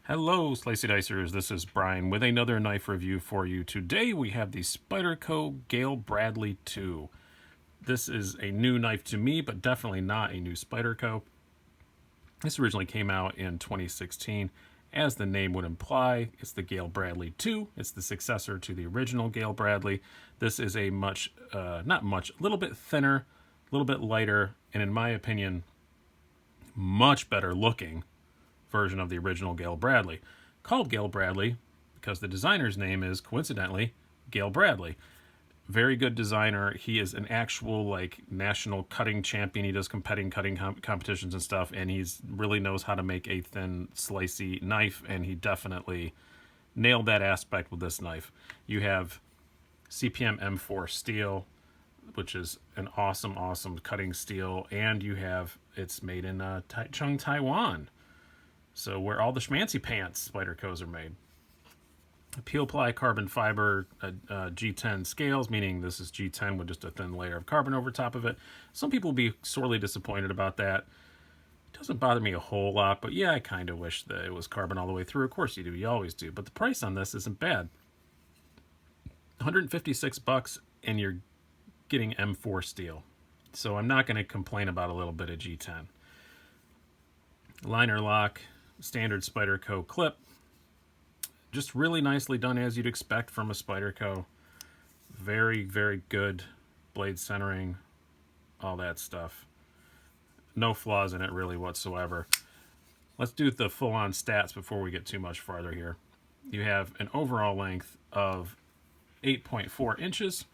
Hello, Slicey Dicers. This is Brian with another knife review for you. Today we have the Spyderco Gayle Bradley 2. This is a new knife to me, but definitely not a new Spyderco. This originally came out in 2016. As the name would imply, it's the Gayle Bradley 2. It's the successor to the original Gayle Bradley. This is a a little bit thinner, a little bit lighter, and in my opinion, much better looking version of the original Gayle Bradley, called Gayle Bradley because the designer's name is coincidentally Gayle Bradley. Very good designer. He is an actual national cutting champion. He does competing cutting competitions and stuff, and he's really knows how to make a thin, slicey knife, and he definitely nailed that aspect with this knife. You have CPM M4 steel, which is an awesome cutting steel, and you have it's made in Taichung, Taiwan. So where all the schmancy pants Spydercos are made. Peel ply carbon fiber G10 scales, meaning this is G10 with just a thin layer of carbon over top of it. Some people will be sorely disappointed about that. It doesn't bother me a whole lot, but yeah, I kind of wish that it was carbon all the way through. Of course you do, you always do. But the price on this isn't bad. $156 and you're getting M4 steel. So I'm not going to complain about a little bit of G10. Liner lock, standard Spyderco clip. Just really nicely done as you'd expect from a Spyderco. Very good blade centering, all that stuff. No flaws in it really whatsoever. Let's do the full-on stats before we get too much farther here. You have an overall length of 8.4 inches,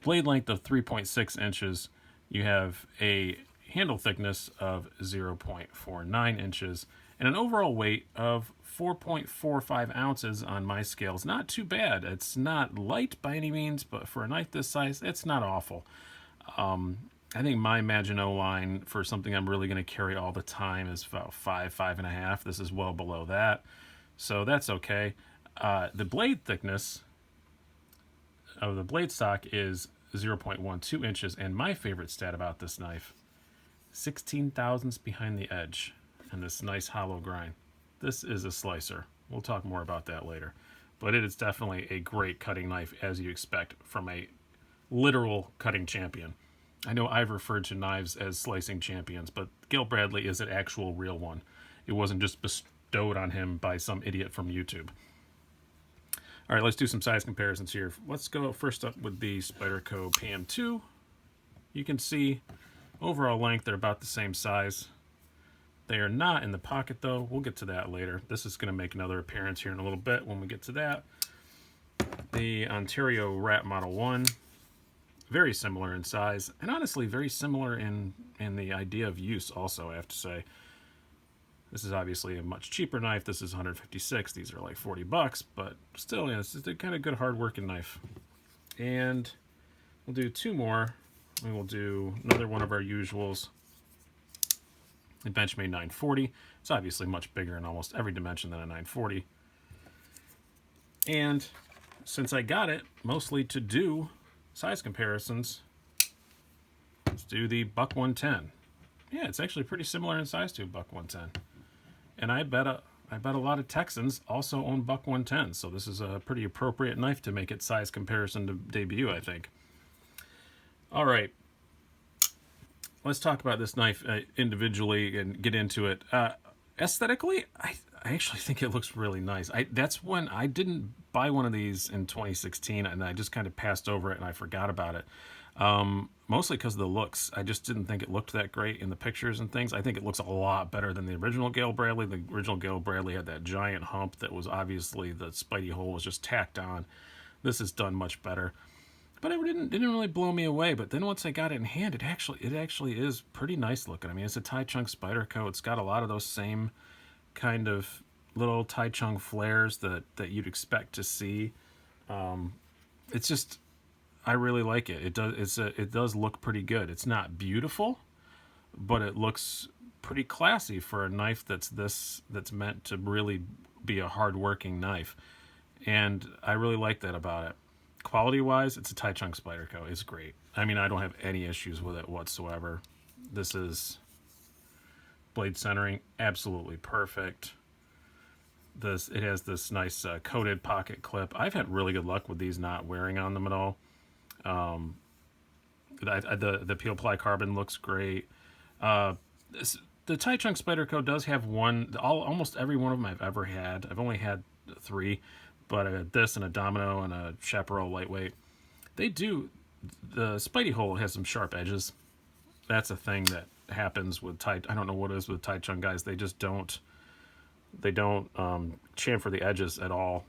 blade length of 3.6 inches. You have a handle thickness of 0.49 inches, and an overall weight of 4.45 ounces on my scales. Not too bad. It's not light by any means, but for a knife this size, it's not awful. I think my Maginot line for something I'm really going to carry all the time is about 5.5. This is well below that, so that's okay. The blade thickness of the blade stock is 0.12 inches, and my favorite stat about this knife, 16 thousandths behind the edge and this nice hollow grind. This is a slicer. We'll talk more about that later. But it is definitely a great cutting knife, as you expect from a literal cutting champion. I know I've referred to knives as slicing champions, but Gayle Bradley is an actual real one. It wasn't just bestowed on him by some idiot from YouTube. All right, let's do some size comparisons here. Let's go first up with the Spyderco PM2. You can see overall length, they're about the same size. They are not in the pocket though. We'll get to that later. This is going to make another appearance here in a little bit when we get to that. The Ontario Rat Model 1, very similar in size, and honestly very similar in the idea of use also, I have to say. This is obviously a much cheaper knife. This is 156. These are like $40, but still, yeah, it's a kind of good hard-working knife. And we'll do two more. We will do another one of our usuals. The Benchmade 940. It's obviously much bigger in almost every dimension than a 940. And since I got it mostly to do size comparisons, let's do the Buck 110. Yeah, it's actually pretty similar in size to a Buck 110. And I bet a lot of Texans also own Buck 110, so this is a pretty appropriate knife to make its size comparison to debut, I think. All right, let's talk about this knife individually and get into it. Aesthetically, I actually think it looks really nice. That's when I didn't buy one of these in 2016, and I just kind of passed over it and I forgot about it. Mostly because of the looks. I just didn't think it looked that great in the pictures and things. I think it looks a lot better than the original Gayle Bradley. The original Gayle Bradley had that giant hump that was obviously the Spidey hole was just tacked on. This is done much better. But it didn't really blow me away. But then once I got it in hand, it actually is pretty nice looking. I mean, it's a Taichung Spyderco. It's got a lot of those same kind of little Taichung flares that you'd expect to see. It's just, I really like it. It does look pretty good. It's not beautiful, but it looks pretty classy for a knife that's meant to really be a hard-working knife. And I really like that about it. Quality-wise, it's a Taichung Spyderco. It's great. I mean, I don't have any issues with it whatsoever. This is blade centering, absolutely perfect. it has this nice coated pocket clip. I've had really good luck with these not wearing on them at all. The peel ply carbon looks great. The Tie Chunk Spyderco does have almost every one of them I've ever had. I've only had 3, but I had this and a Domino and a Chaparral lightweight. The Spidey hole has some sharp edges. That's a thing that happens with I don't know what it is with Tie Chunk guys. They just don't chamfer the edges at all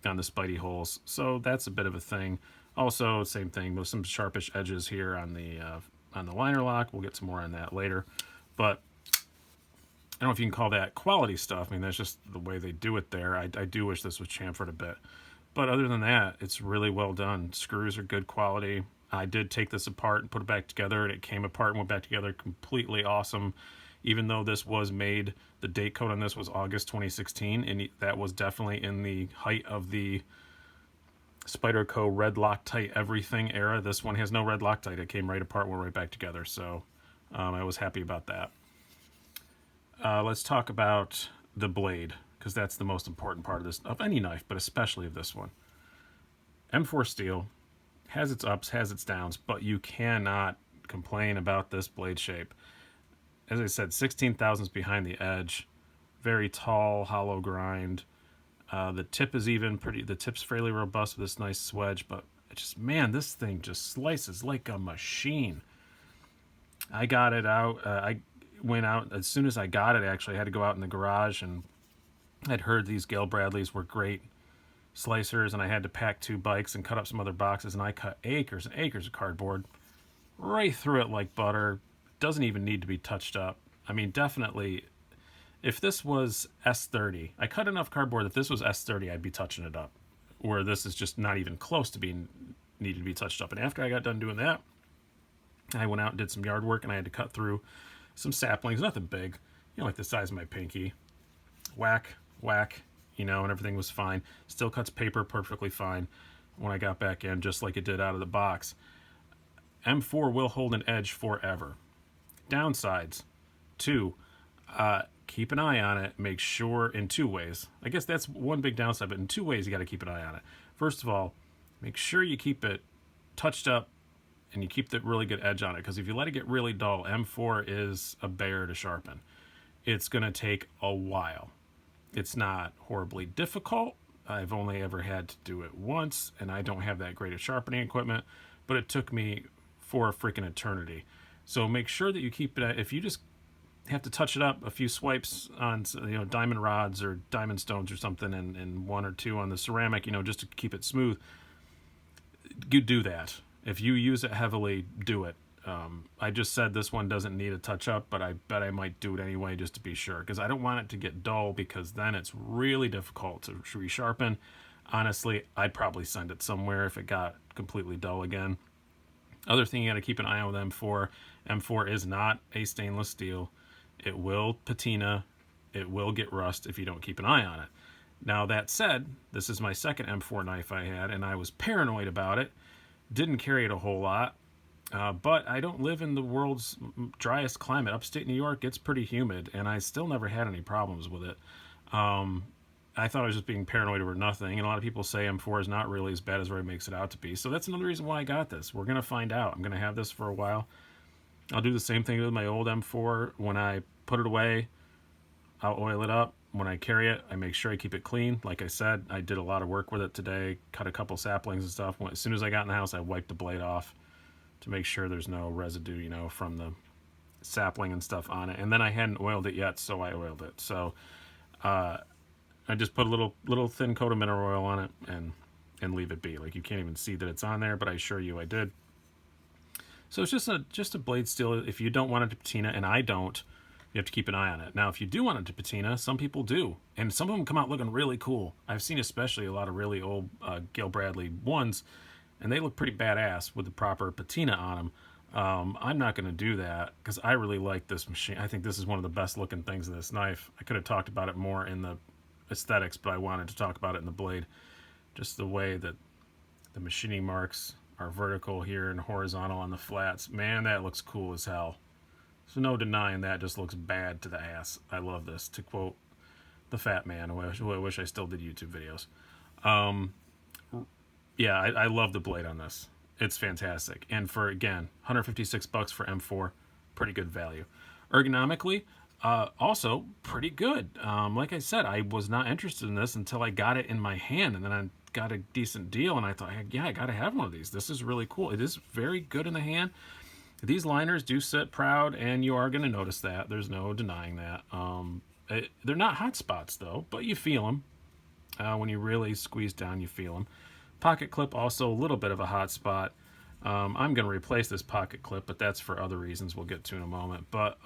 on the Spidey holes. So that's a bit of a thing. Also, same thing with some sharpish edges here on the liner lock. We'll get some more on that later. But I don't know if you can call that quality stuff. I mean, that's just the way they do it there. I do wish this was chamfered a bit. But other than that, it's really well done. Screws are good quality. I did take this apart and put it back together, and it came apart and went back together completely awesome. Even though this was made, the date code on this was August 2016, and that was definitely in the height of the Spyderco red Loctite everything era. This one has no red Loctite. It came right apart, went right back together. So I was happy about that. Let's talk about the blade, because that's the most important part of any knife, but especially of this one. M4 steel has its ups, has its downs, but you cannot complain about this blade shape. As I said, 16 thousandths behind the edge, very tall, hollow grind. The tip is the tip's fairly robust with this nice swedge, but man, this thing just slices like a machine. I got it out. I went out as soon as I got it. Actually, I had to go out in the garage, and I'd heard these Gayle Bradleys were great slicers, and I had to pack 2 bikes and cut up some other boxes, and I cut acres and acres of cardboard right through it like butter. Doesn't even need to be touched up. I mean, definitely, if this was S30, I cut enough cardboard. If this was S30, I'd be touching it up, where this is just not even close to being needed to be touched up. And after I got done doing that, I went out and did some yard work, and I had to cut through some saplings, nothing big, like the size of my pinky. Whack, whack, and everything was fine. Still cuts paper perfectly fine when I got back in, just like it did out of the box. M4 will hold an edge forever. Downsides, 2, keep an eye on it. Make sure in 2 ways. I guess that's one big downside, but in 2 ways you got to keep an eye on it. First of all, make sure you keep it touched up and you keep the really good edge on it, because if you let it get really dull, M4 is a bear to sharpen. It's going to take a while. It's not horribly difficult. I've only ever had to do it once, and I don't have that great of sharpening equipment, but it took me for a freaking eternity. So make sure that you keep it. If you just have to touch it up a few swipes on diamond rods or diamond stones or something, and 1 or 2 on the ceramic, just to keep it smooth, you do that. If you use it heavily, do it. I just said this one doesn't need a touch up, but I bet I might do it anyway just to be sure, because I don't want it to get dull, because then it's really difficult to resharpen. Honestly, I'd probably send it somewhere if it got completely dull again. Other thing you got to keep an eye on with M4. M4 is not a stainless steel. It will patina. It will get rust if you don't keep an eye on it. Now, that said, this is my second M4 knife I had, and I was paranoid about it. Didn't carry it a whole lot. But I don't live in the world's driest climate. Upstate New York gets pretty humid, and I still never had any problems with it. I thought I was just being paranoid over nothing, and a lot of people say M4 is not really as bad as everybody makes it out to be. So that's another reason why I got this. We're going to find out. I'm going to have this for a while. I'll do the same thing with my old M4. When I put it away, I'll oil it up. When I carry it, I make sure I keep it clean. Like I said, I did a lot of work with it today, cut a couple saplings and stuff. As soon as I got in the house, I wiped the blade off to make sure there's no residue, from the sapling and stuff on it. And then I hadn't oiled it yet, so I oiled it. So I just put a little thin coat of mineral oil on it and leave it be. Like, you can't even see that it's on there, but I assure you I did. So it's just a blade steel. If you don't want it to patina, and I don't, you have to keep an eye on it. Now, if you do want it to patina, some people do, and some of them come out looking really cool. I've seen especially a lot of really old Gayle Bradley ones, and they look pretty badass with the proper patina on them. I'm not going to do that, because I really like this machine. I think this is one of the best looking things in this knife. I could have talked about it more in the aesthetics, but I wanted to talk about it in the blade. Just the way that the machining marks are vertical here and horizontal on the flats. Man, that looks cool as hell. So no denying that just looks bad to the ass. I love this. To quote the fat man. I wish I still did YouTube videos. Yeah, I love the blade on this. It's fantastic. And for, again, $156 for M4, pretty good value. Ergonomically, also pretty good. Like I said, I was not interested in this until I got it in my hand, and then I got a decent deal, and I thought, yeah, I got to have one of these. This is really cool. It is very good in the hand. These liners do sit proud, and you are going to notice that. There's no denying that. They're not hot spots, though, but you feel them. When you really squeeze down, you feel them. Pocket clip, also a little bit of a hot spot. I'm going to replace this pocket clip, but that's for other reasons we'll get to in a moment. But,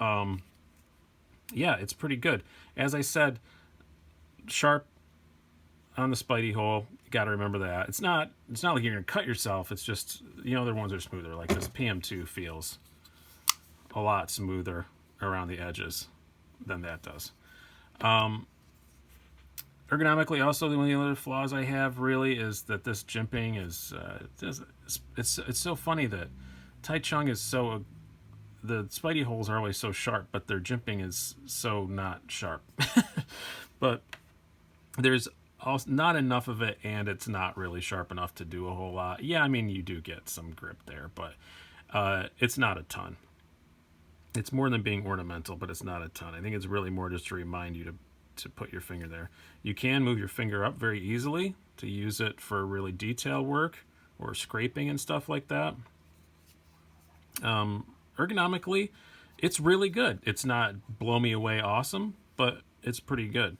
yeah, it's pretty good. As I said, sharp on the Spidey hole. You got to remember that. It's not like you're going to cut yourself. It's just, the other ones are smoother. Like this PM2 feels a lot smoother around the edges than that does. Ergonomically, also, the only other flaws I have really is that this jimping is it's so funny that Tai Chung is so the Spidey holes are always so sharp, but their jimping is so not sharp. But there's also not enough of it, and it's not really sharp enough to do a whole lot. Yeah, I mean, you do get some grip there, but it's not a ton. It's more than being ornamental, but it's not a ton. I think it's really more just to remind you to put your finger there. You can move your finger up very easily to use it for really detail work or scraping and stuff like that. Ergonomically, it's really good. It's not blow me away awesome, but it's pretty good.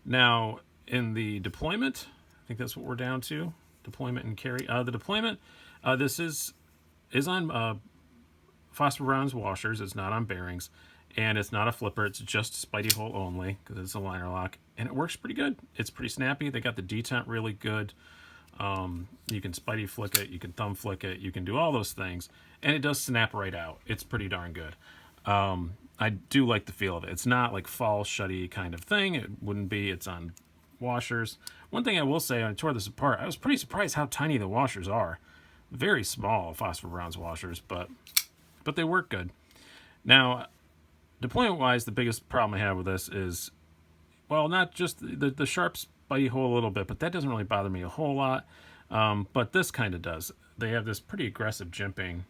Now, in the deployment, I think that's what we're down to. Deployment and carry. The deployment, this is on phosphor bronze washers. It's not on bearings. And it's not a flipper, it's just Spidey hole only, because it's a liner lock. And it works pretty good. It's pretty snappy. They got the detent really good. You can Spidey flick it, you can thumb flick it, you can do all those things. And it does snap right out. It's pretty darn good. I do like the feel of it. It's not like fall shutty kind of thing. It wouldn't be. It's on washers. One thing I will say, when I tore this apart, I was pretty surprised how tiny the washers are. Very small phosphor bronze washers, but they work good. Now, deployment-wise, the biggest problem I have with this is, well, not just the sharp Spidey hole a little bit, but that doesn't really bother me a whole lot. But this kind of does. They have this pretty aggressive jimping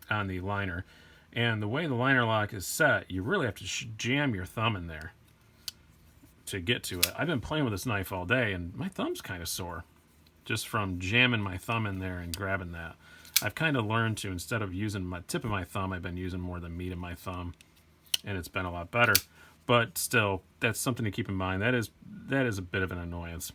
on the liner. And the way the liner lock is set, you really have to jam your thumb in there to get to it. I've been playing with this knife all day, and my thumb's kind of sore just from jamming my thumb in there and grabbing that. I've kind of learned to, instead of using my tip of my thumb, I've been using more the meat of my thumb. And it's been a lot better, but still, that's something to keep in mind. That is a bit of an annoyance.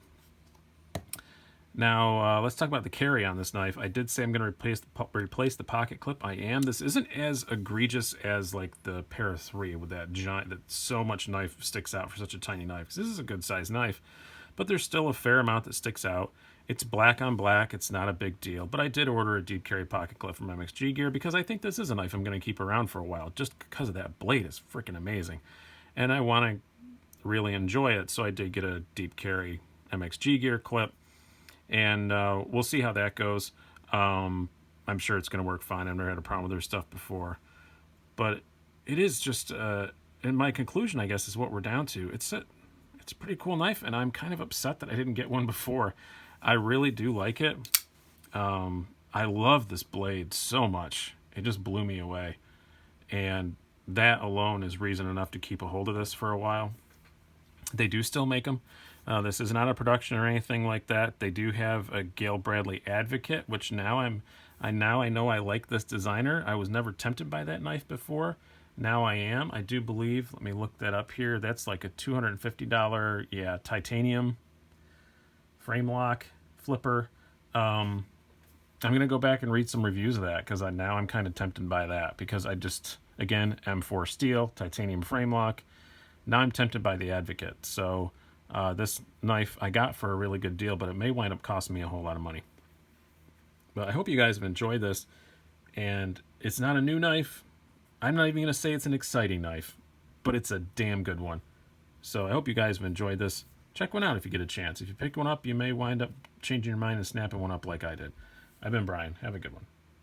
Now, let's talk about the carry on this knife. I did say I'm going to replace the pocket clip. I am. This isn't as egregious as like the Para 3 with that giant, that so much knife sticks out for such a tiny knife. 'Cause this is a good sized knife, but there's still a fair amount that sticks out. It's black on black. It's not a big deal, but I did order a deep carry pocket clip from MXG Gear because I think this is a knife I'm going to keep around for a while just because of that blade is freaking amazing. And I want to really enjoy it, so I did get a deep carry MXG Gear clip, and we'll see how that goes. I'm sure it's going to work fine. I've never had a problem with their stuff before. But it is just, in my conclusion, I guess, is what we're down to. It's a pretty cool knife, and I'm kind of upset that I didn't get one before. I really do like it. I love this blade so much. It just blew me away. And that alone is reason enough to keep a hold of this for a while. They do still make them. This is not a production or anything like that. They do have a Gayle Bradley Advocate, which now I know I like this designer. I was never tempted by that knife before. Now I am. I do believe, let me look that up here. That's like a $250, yeah, titanium frame lock flipper. I'm going to go back and read some reviews of that because now I'm kind of tempted by that because I just, again, M4 steel, titanium frame lock. Now I'm tempted by the Advocate. So this knife I got for a really good deal, but it may wind up costing me a whole lot of money. But I hope you guys have enjoyed this. And it's not a new knife. I'm not even going to say it's an exciting knife, but it's a damn good one. So I hope you guys have enjoyed this. Check one out if you get a chance. If you pick one up, you may wind up changing your mind and snapping one up like I did. I've been Brian. Have a good one.